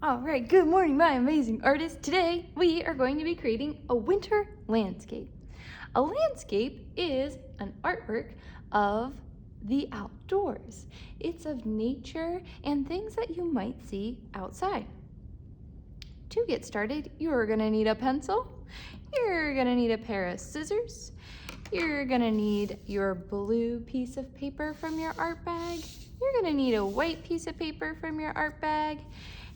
All right, good morning, my amazing artists. Today, we are going to be creating a winter landscape. A landscape is an artwork of the outdoors. It's of nature and things that you might see outside. To get started, you're gonna need a pencil, you're gonna need a pair of scissors, you're gonna need your blue piece of paper from your art bag, you're gonna need a white piece of paper from your art bag,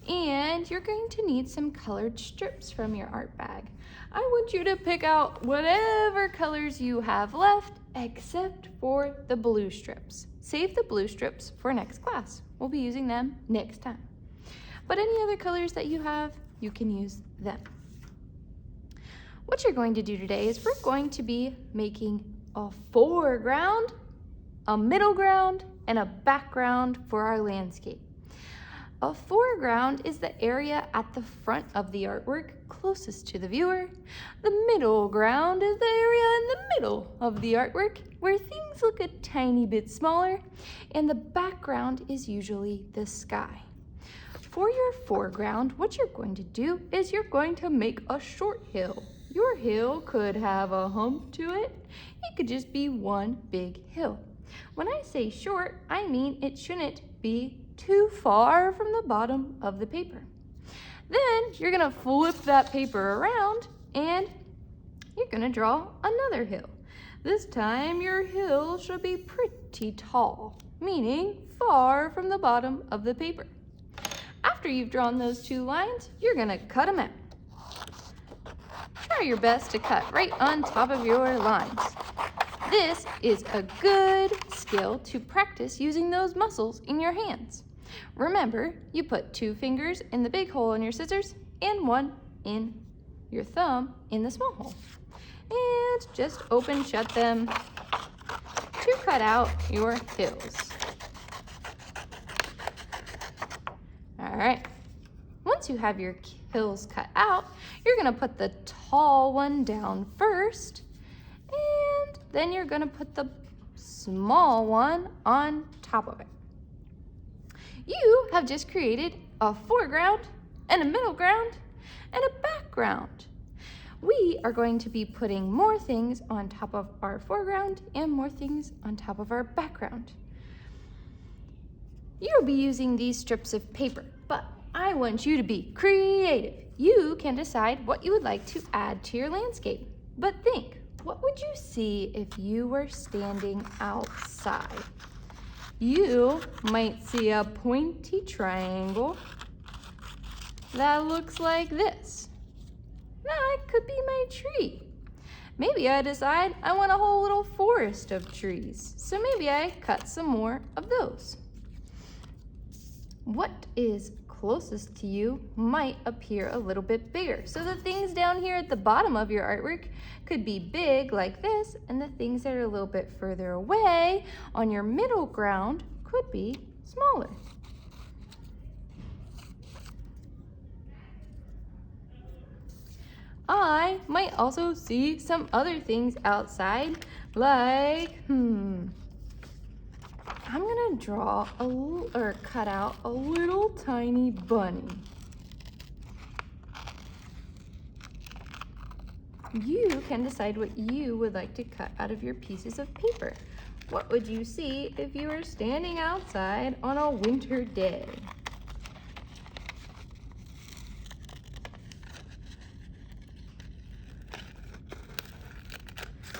and you're going to need some colored strips from your art bag. I want you to pick out whatever colors you have left except for the blue strips. Save the blue strips for next class. We'll be using them next time. But any other colors that you have, you can use them. What you're going to do today is we're going to be making a foreground, a middle ground, and a background for our landscape. A foreground is the area at the front of the artwork closest to the viewer. The middle ground is the area in the middle of the artwork where things look a tiny bit smaller, and the background is usually the sky. For your foreground, what you're going to do is you're going to make a short hill. Your hill could have a hump to it. It could just be one big hill. When I say short, I mean it shouldn't be too far from the bottom of the paper. Then you're gonna flip that paper around and you're gonna draw another hill. This time your hill should be pretty tall, meaning far from the bottom of the paper. After you've drawn those two lines, you're gonna cut them out. Try your best to cut right on top of your lines. This is a good skill to practice using those muscles in your hands. Remember, you put 2 fingers in the big hole in your scissors and 1 in your thumb in the small hole. And just open shut them to cut out your hills. All right, once you have your hills cut out, you're gonna put the tall one down first, and then you're gonna put the small one on top of it. You have just created a foreground and a middle ground and a background. We are going to be putting more things on top of our foreground and more things on top of our background. You'll be using these strips of paper, but I want you to be creative. You can decide what you would like to add to your landscape. But think, what would you see if you were standing outside? You might see a pointy triangle that looks like this. That could be my tree. Maybe I decide I want a whole little forest of trees, so maybe I cut some more of those. What is closest to you might appear a little bit bigger. So the things down here at the bottom of your artwork could be big like this, and the things that are a little bit further away on your middle ground could be smaller. I might also see some other things outside, like, I'm gonna draw or cut out a little tiny bunny. You can decide what you would like to cut out of your pieces of paper. What would you see if you were standing outside on a winter day?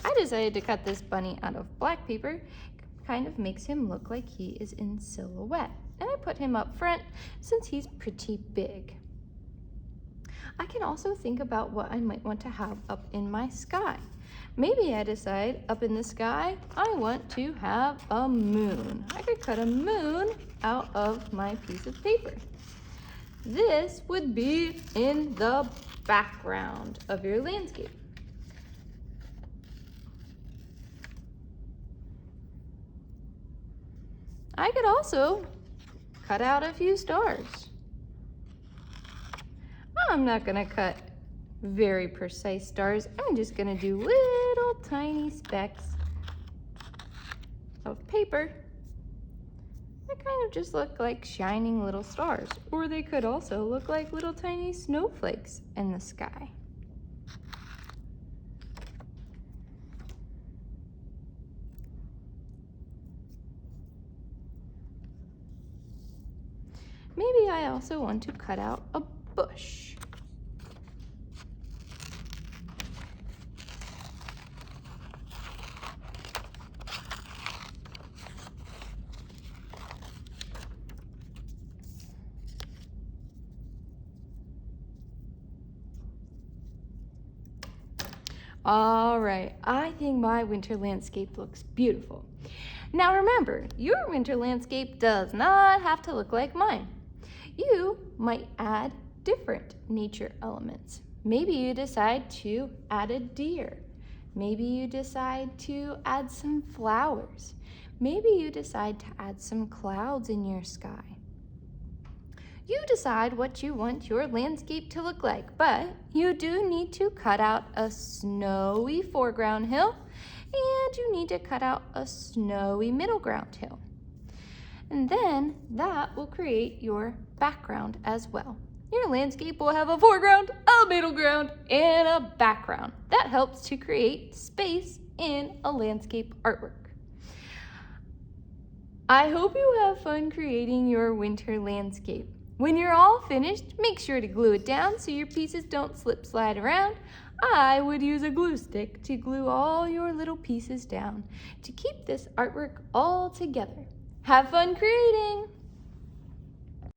I decided to cut this bunny out of black paper. Kind of makes him look like he is in silhouette. And I put him up front since he's pretty big. I can also think about what I might want to have up in my sky. Maybe I decide up in the sky, I want to have a moon. I could cut a moon out of my piece of paper. This would be in the background of your landscape. I could also cut out a few stars. I'm not gonna cut very precise stars. I'm just gonna do little tiny specks of paper that kind of just look like shining little stars, or they could also look like little tiny snowflakes in the sky. Maybe I also want to cut out a bush. All right, I think my winter landscape looks beautiful. Now remember, your winter landscape does not have to look like mine. You might add different nature elements. Maybe you decide to add a deer. Maybe you decide to add some flowers. Maybe you decide to add some clouds in your sky. You decide what you want your landscape to look like, but you do need to cut out a snowy foreground hill, and you need to cut out a snowy middle ground hill. And then that will create your background as well. Your landscape will have a foreground, a middle ground, and a background. That helps to create space in a landscape artwork. I hope you have fun creating your winter landscape. When you're all finished, make sure to glue it down so your pieces don't slip slide around. I would use a glue stick to glue all your little pieces down to keep this artwork all together. Have fun creating!